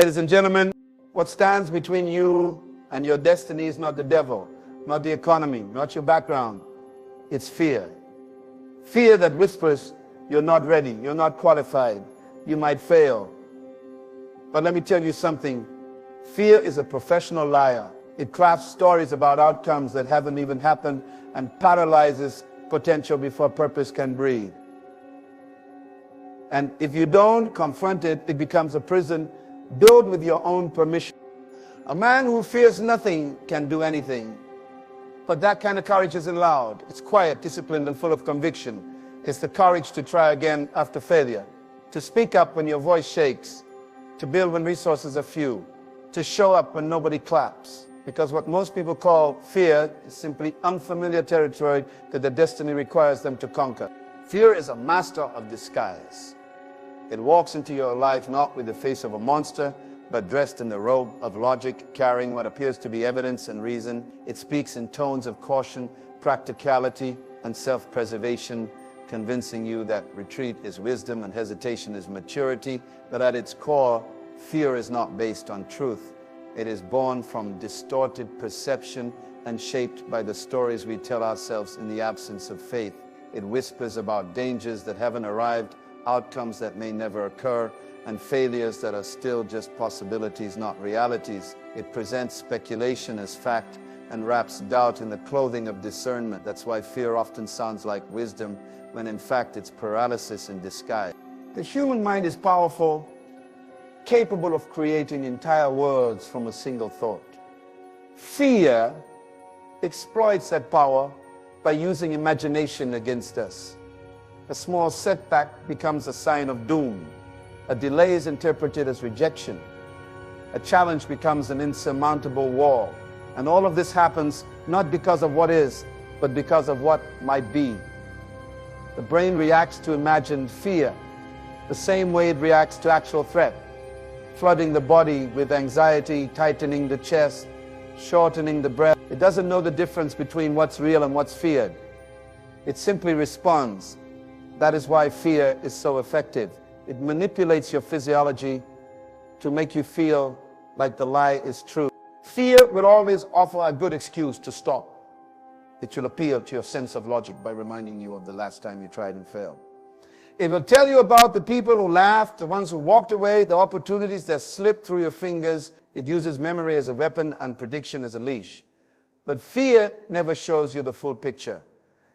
Ladies and gentlemen, what stands between you and your destiny is not the devil, not the economy, not your background. It's fear. Fear that whispers, you're not ready, you're not qualified, you might fail. But let me tell you something. Fear is a professional liar. It crafts stories about outcomes that haven't even happened and paralyzes potential before purpose can breathe. And if you don't confront it, it becomes a prison built with your own permission. A man who fears nothing can do anything. But that kind of courage isn't loud. It's quiet, disciplined, and full of conviction. It's the courage to try again after failure, to speak up when your voice shakes, to build when resources are few, to show up when nobody claps. Because what most people call fear is simply unfamiliar territory that their destiny requires them to conquer. Fear is a master of disguise. It walks into your life not with the face of a monster, but dressed in the robe of logic, carrying what appears to be evidence and reason. It speaks in tones of caution, practicality, and self-preservation, convincing you that retreat is wisdom and hesitation is maturity. But at its core, fear is not based on truth. It is born from distorted perception and shaped by the stories we tell ourselves in the absence of faith. It whispers about dangers that haven't arrived, outcomes that may never occur, and failures that are still just possibilities, not realities. It presents speculation as fact and wraps doubt in the clothing of discernment. That's why fear often sounds like wisdom, when in fact it's paralysis in disguise. The human mind is powerful, capable of creating entire worlds from a single thought. Fear exploits that power by using imagination against us. A small setback becomes a sign of doom. A delay is interpreted as rejection. A challenge becomes an insurmountable wall. And all of this happens not because of what is, but because of what might be. The brain reacts to imagined fear the same way it reacts to actual threat, flooding the body with anxiety, tightening the chest, shortening the breath. It doesn't know the difference between what's real and what's feared. It simply responds. That is why fear is so effective. It manipulates your physiology to make you feel like the lie is true. Fear will always offer a good excuse to stop. It will appeal to your sense of logic by reminding you of the last time you tried and failed. It will tell you about the people who laughed, the ones who walked away, the opportunities that slipped through your fingers. It uses memory as a weapon and prediction as a leash. But fear never shows you the full picture.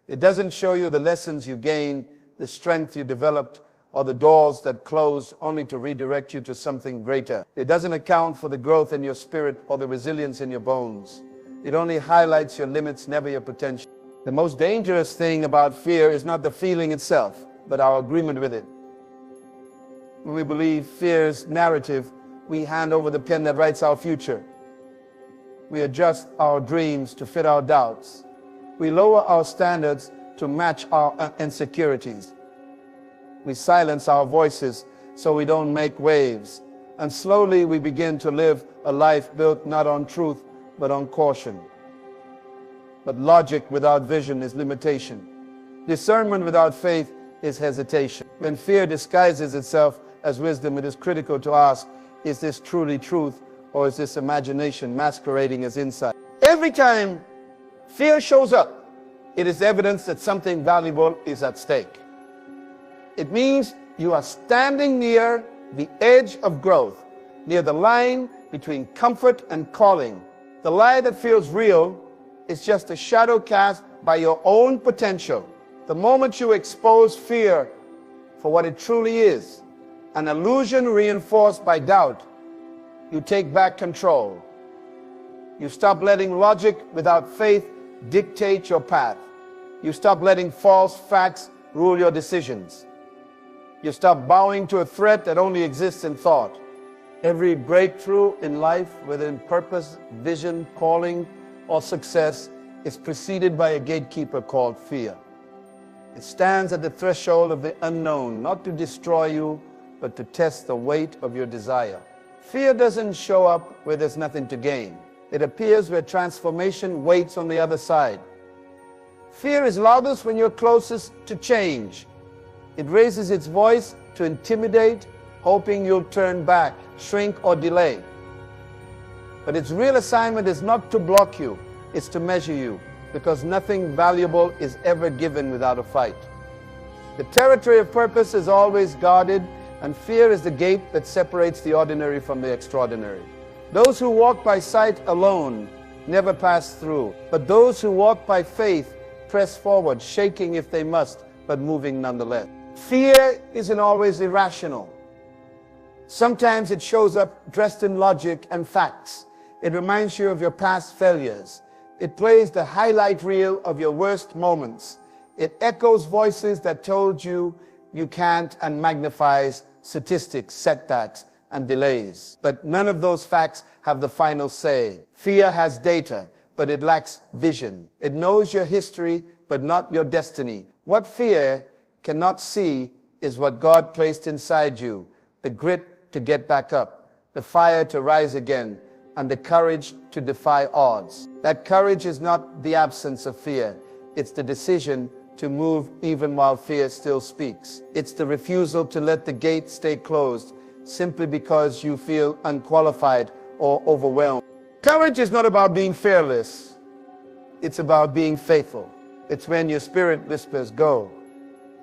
It doesn't show you the lessons you gained, the strength you developed, or the doors that closed only to redirect you to something greater. It doesn't account for the growth in your spirit or the resilience in your bones. It only highlights your limits, never your potential. The most dangerous thing about fear is not the feeling itself, but our agreement with it. When we believe fear's narrative, we hand over the pen that writes our future. We adjust our dreams to fit our doubts. We lower our standards to match our insecurities. We silence our voices so we don't make waves. And slowly we begin to live a life built not on truth, but on caution. But logic without vision is limitation. Discernment without faith is hesitation. When fear disguises itself as wisdom, it is critical to ask, is this truly truth, or is this imagination masquerading as insight? Every time fear shows up, it is evidence that something valuable is at stake. It means you are standing near the edge of growth, near the line between comfort and calling. The lie that feels real is just a shadow cast by your own potential. The moment you expose fear for what it truly is, an illusion reinforced by doubt, you take back control. You stop letting logic without faith dictate your path. You stop letting false facts rule your decisions. You stop bowing to a threat that only exists in thought. Every breakthrough in life, whether in purpose, vision, calling, or success, is preceded by a gatekeeper called fear. It stands at the threshold of the unknown, not to destroy you, but to test the weight of your desire. Fear doesn't show up where there's nothing to gain. It appears where transformation waits on the other side. Fear is loudest when you're closest to change. It raises its voice to intimidate, hoping you'll turn back. shrink, or delay. But its real assignment is not to block you, it's to measure you, because nothing valuable is ever given without a fight. The territory of purpose is always guarded, and fear is the gate that separates the ordinary from the extraordinary. Those who walk by sight alone never pass through, but those who walk by faith press forward, shaking if they must, but moving nonetheless. Fear isn't always irrational. Sometimes it shows up dressed in logic and facts. It reminds you of your past failures. It plays the highlight reel of your worst moments. It echoes voices that told you you can't and magnifies statistics, setbacks, and delays. But none of those facts have the final say. Fear has data, but it lacks vision. It knows your history, but not your destiny. What fear cannot see is what God placed inside you: the grit to get back up, the fire to rise again, and the courage to defy odds. That courage is not the absence of fear. It's the decision to move even while fear still speaks. It's the refusal to let the gate stay closed simply because you feel unqualified or overwhelmed. Courage is not about being fearless. It's about being faithful. It's when your spirit whispers, go,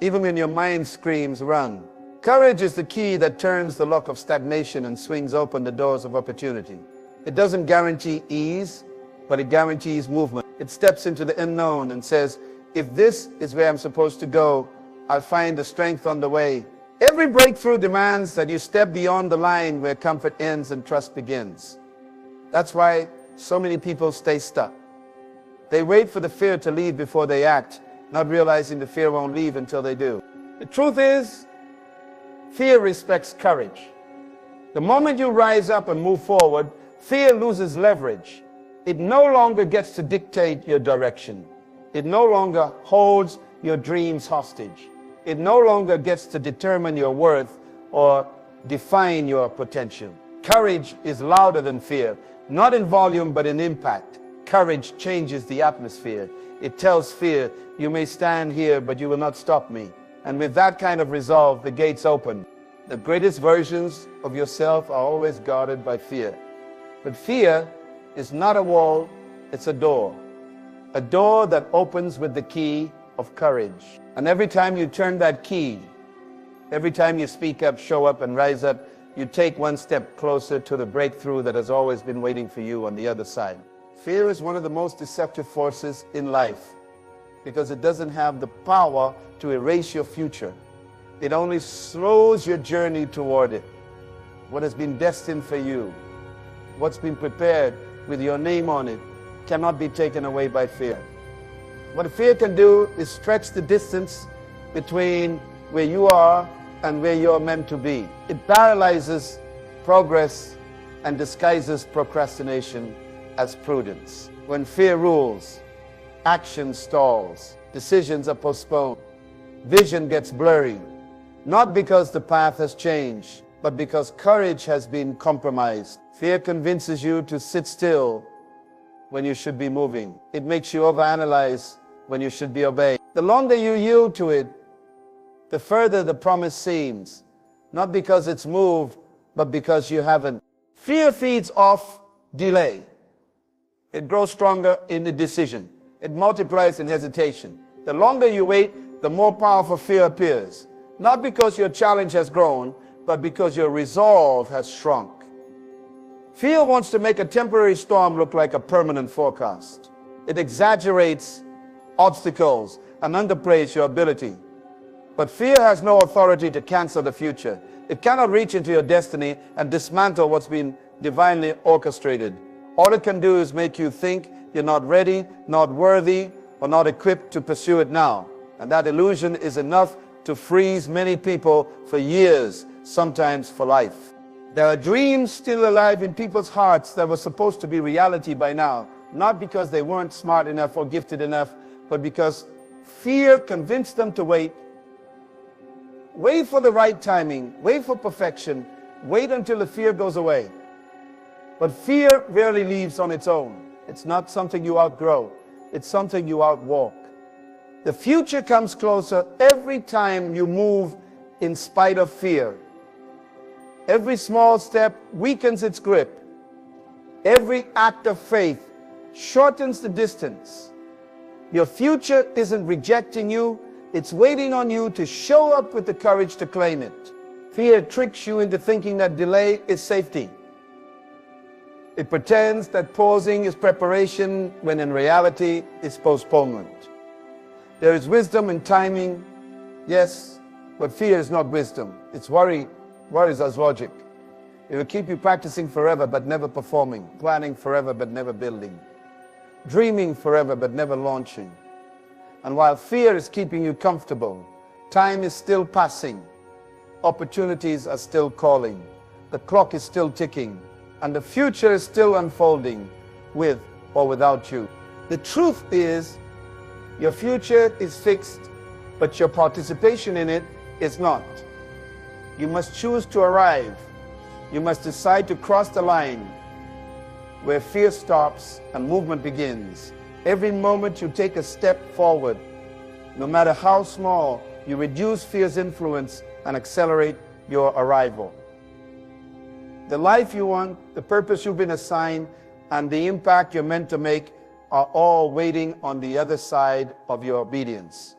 even when your mind screams, run. Courage is the key that turns the lock of stagnation and swings open the doors of opportunity. It doesn't guarantee ease, but it guarantees movement. It steps into the unknown and says, if this is where I'm supposed to go, I'll find the strength on the way. Every breakthrough demands that you step beyond the line where comfort ends and trust begins. That's why so many people stay stuck. They wait for the fear to leave before they act, not realizing the fear won't leave until they do. The truth is, fear respects courage. The moment you rise up and move forward, fear loses leverage. It no longer gets to dictate your direction. It no longer holds your dreams hostage. It no longer gets to determine your worth or define your potential. Courage is louder than fear, not in volume but in impact. Courage changes the atmosphere. It tells fear, you may stand here, but you will not stop me. And with that kind of resolve, the gates open. The greatest versions of yourself are always guarded by fear. But fear is not a wall, it's a door. A door that opens with the key of courage. And every time you turn that key, every time you speak up, show up, and rise up, you take one step closer to the breakthrough that has always been waiting for you on the other side. Fear is one of the most deceptive forces in life because it doesn't have the power to erase your future. It only slows your journey toward it. What has been destined for you, what's been prepared with your name on it, cannot be taken away by fear. What fear can do is stretch the distance between where you are and where you're meant to be. It paralyzes progress and disguises procrastination as prudence. When fear rules, action stalls, decisions are postponed, vision gets blurry, not because the path has changed, but because courage has been compromised. Fear convinces you to sit still when you should be moving. It makes you overanalyze when you should be obeying. The longer you yield to it, the further the promise seems, not because it's moved, but because you haven't. Fear feeds off delay. It grows stronger in the decision. It multiplies in hesitation. The longer you wait, the more powerful fear appears. Not because your challenge has grown, but because your resolve has shrunk. Fear wants to make a temporary storm look like a permanent forecast. It exaggerates obstacles and underplays your ability. But fear has no authority to cancel the future. It cannot reach into your destiny and dismantle what's been divinely orchestrated. All it can do is make you think you're not ready, not worthy, or not equipped to pursue it now. And that illusion is enough to freeze many people for years, sometimes for life. There are dreams still alive in people's hearts that were supposed to be reality by now, not because they weren't smart enough or gifted enough, but because fear convinced them to wait. Wait for the right timing, wait for perfection, wait until the fear goes away. But fear rarely leaves on its own. It's not something you outgrow, it's something you outwalk. The future comes closer every time you move in spite of fear. Every small step weakens its grip. Every act of faith shortens the distance. Your future isn't rejecting you, it's waiting on you to show up with the courage to claim it. Fear tricks you into thinking that delay is safety. It pretends that pausing is preparation when in reality it's postponement. There is wisdom in timing, yes, but fear is not wisdom. It's worry. Worry is as logic. It will keep you practicing forever but never performing, planning forever but never building, dreaming forever but never launching. And while fear is keeping you comfortable, time is still passing, opportunities are still calling, the clock is still ticking, and the future is still unfolding, with or without you. The truth is, your future is fixed, but your participation in it is not. You must choose to arrive. You must decide to cross the line where fear stops and movement begins. Every moment you take a step forward, no matter how small, you reduce fear's influence and accelerate your arrival. The life you want, the purpose you've been assigned, and the impact you're meant to make are all waiting on the other side of your obedience.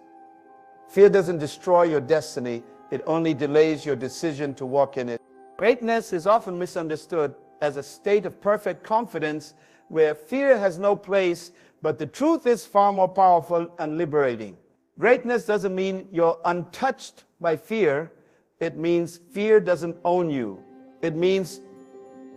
Fear doesn't destroy your destiny, it only delays your decision to walk in it. Greatness is often misunderstood as a state of perfect confidence where fear has no place, but the truth is far more powerful and liberating. Greatness doesn't mean you're untouched by fear. It means fear doesn't own you. It means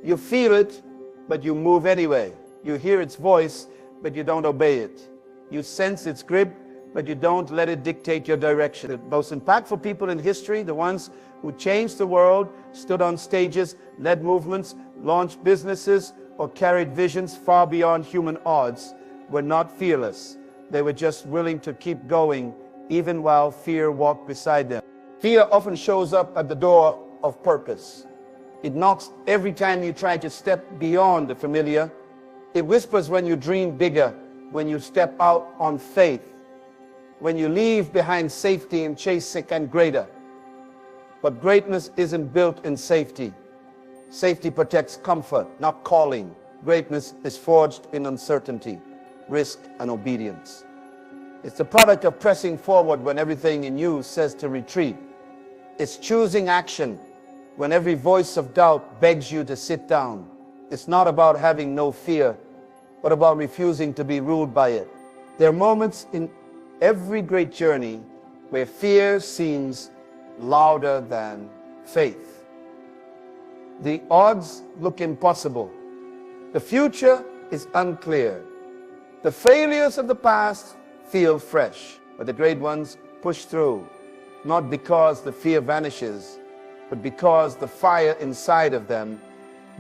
you feel it, but you move anyway. You hear its voice, but you don't obey it. You sense its grip, but you don't let it dictate your direction. The most impactful people in history, the ones who changed the world, stood on stages, led movements, launched businesses, or carried visions far beyond human odds, were not fearless. They were just willing to keep going, even while fear walked beside them. Fear often shows up at the door of purpose. It knocks every time you try to step beyond the familiar. It whispers when you dream bigger, when you step out on faith, when you leave behind safety and chase sick and greater. But greatness isn't built in safety. Safety protects comfort, not calling. Greatness is forged in uncertainty, risk, and obedience. It's the product of pressing forward when everything in you says to retreat. It's choosing action when every voice of doubt begs you to sit down. It's not about having no fear, but about refusing to be ruled by it. There are moments in every great journey where fear seems louder than faith. The odds look impossible. The future is unclear. The failures of the past feel fresh, but the great ones push through, not because the fear vanishes, but because the fire inside of them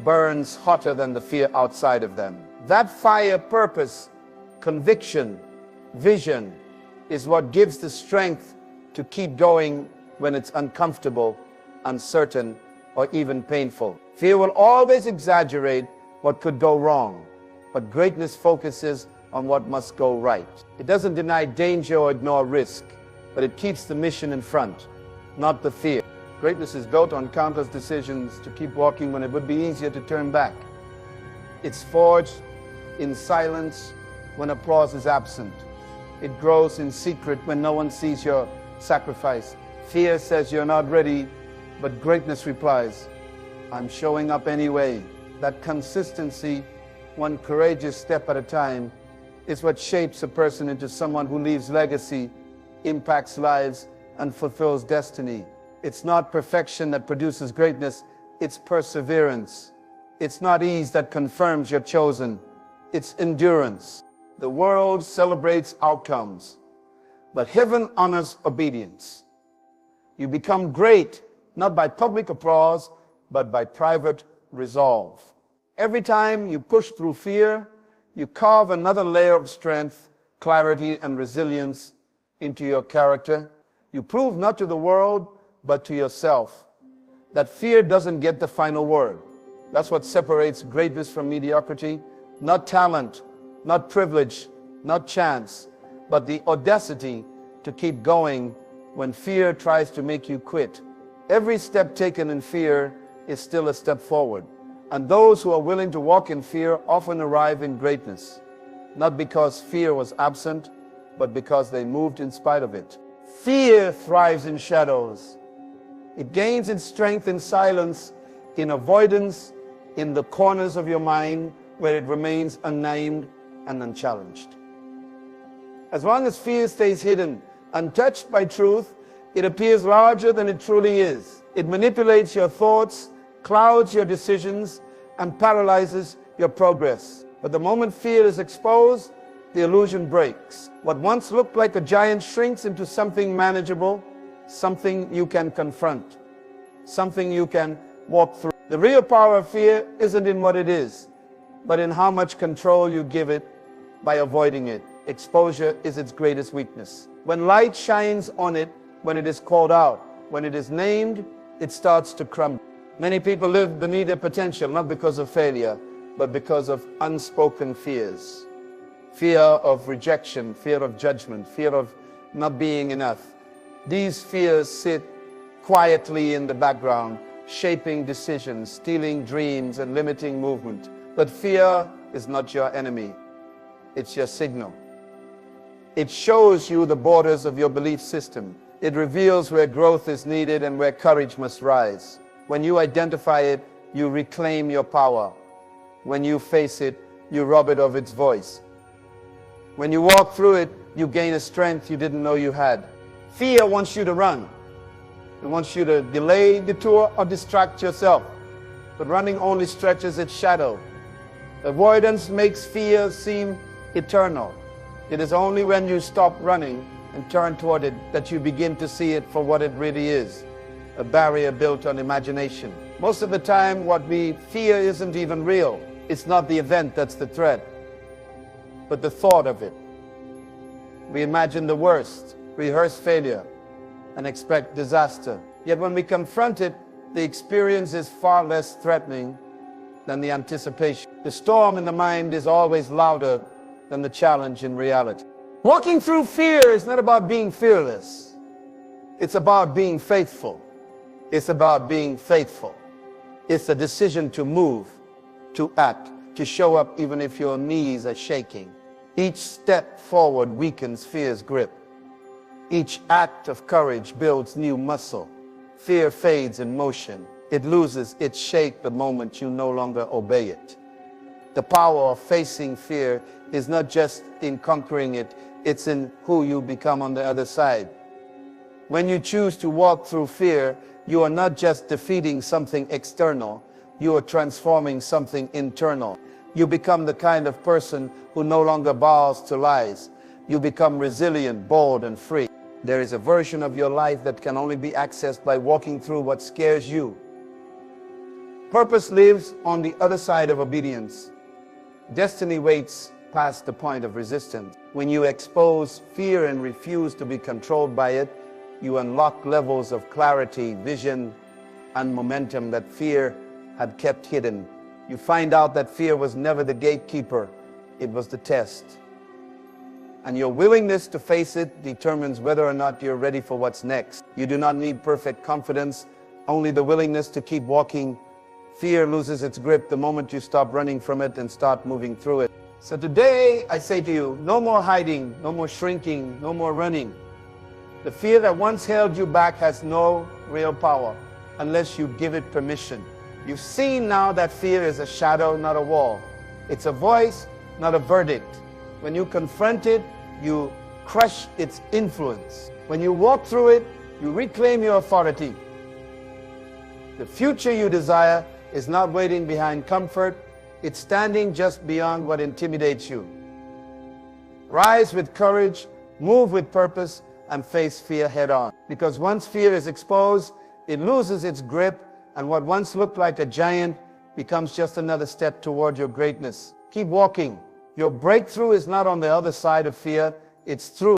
burns hotter than the fear outside of them. That fire, purpose, conviction, vision is what gives the strength to keep going when it's uncomfortable, uncertain, or even painful. Fear will always exaggerate what could go wrong, but greatness focuses on what must go right. It doesn't deny danger or ignore risk, but it keeps the mission in front, not the fear. Greatness is built on countless decisions to keep walking when it would be easier to turn back. It's forged in silence when applause is absent. It grows in secret when no one sees your sacrifice. Fear says you're not ready, but greatness replies, I'm showing up anyway. That consistency, one courageous step at a time, is what shapes a person into someone who leaves legacy, impacts lives, and fulfills destiny. It's not perfection that produces greatness, it's perseverance. It's not ease that confirms you're chosen, it's endurance. The world celebrates outcomes, but heaven honors obedience. You become great, not by public applause, but by private resolve. Every time you push through fear, you carve another layer of strength, clarity, and resilience into your character. You prove not to the world, but to yourself that fear doesn't get the final word. That's what separates greatness from mediocrity. Not talent, not privilege, not chance, but the audacity to keep going when fear tries to make you quit. Every step taken in fear is still a step forward. And those who are willing to walk in fear often arrive in greatness, not because fear was absent, but because they moved in spite of it. Fear thrives in shadows. It gains its strength in silence, in avoidance, in the corners of your mind where it remains unnamed and unchallenged. As long as fear stays hidden, untouched by truth, it appears larger than it truly is. It manipulates your thoughts, clouds your decisions, and paralyzes your progress. But the moment fear is exposed, the illusion breaks. What once looked like a giant shrinks into something manageable, something you can confront, something you can walk through. The real power of fear isn't in what it is, but in how much control you give it by avoiding it. Exposure is its greatest weakness. When light shines on it, when it is called out, when it is named, it starts to crumble. Many people live beneath their potential, not because of failure, but because of unspoken fears. Fear of rejection, fear of judgment, fear of not being enough. These fears sit quietly in the background, shaping decisions, stealing dreams, and limiting movement. But fear is not your enemy. It's your signal. It shows you the borders of your belief system. It reveals where growth is needed and where courage must rise. When you identify it, you reclaim your power. When you face it, you rob it of its voice. When you walk through it, you gain a strength you didn't know you had. Fear wants you to run. It wants you to delay, detour, or distract yourself. But running only stretches its shadow. Avoidance makes fear seem eternal. It is only when you stop running and turn toward it that you begin to see it for what it really is, a barrier built on imagination. Most of the time, what we fear isn't even real. It's not the event that's the threat, but the thought of it. We imagine the worst, rehearse failure, and expect disaster. Yet when we confront it, the experience is far less threatening than the anticipation. The storm in the mind is always louder than the challenge in reality. Walking through fear is not about being fearless. It's about being faithful. It's about being faithful. It's a decision to move, to act, to show up even if your knees are shaking. Each step forward weakens fear's grip. Each act of courage builds new muscle. Fear fades in motion. It loses its shape the moment you no longer obey it. The power of facing fear is not just in conquering it, it's in who you become on the other side. When you choose to walk through fear, you are not just defeating something external, you are transforming something internal. You become the kind of person who no longer bows to lies. You become resilient, bold, and free. There is a version of your life that can only be accessed by walking through what scares you. Purpose lives on the other side of obedience. Destiny waits past the point of resistance. When you expose fear and refuse to be controlled by it, you unlock levels of clarity, vision, and momentum that fear had kept hidden. You find out that fear was never the gatekeeper, it was the test. And your willingness to face it determines whether or not you're ready for what's next. You do not need perfect confidence, only the willingness to keep walking. Fear loses its grip the moment you stop running from it and start moving through it. So today, I say to you, no more hiding, no more shrinking, no more running. The fear that once held you back has no real power unless you give it permission. You've seen now that fear is a shadow, not a wall. It's a voice, not a verdict. When you confront it, you crush its influence. When you walk through it, you reclaim your authority. The future you desire is not waiting behind comfort, it's standing just beyond what intimidates you. Rise with courage, move with purpose, and face fear head on. Because once fear is exposed, it loses its grip, and what once looked like a giant becomes just another step toward your greatness. Keep walking. Your breakthrough is not on the other side of fear, it's through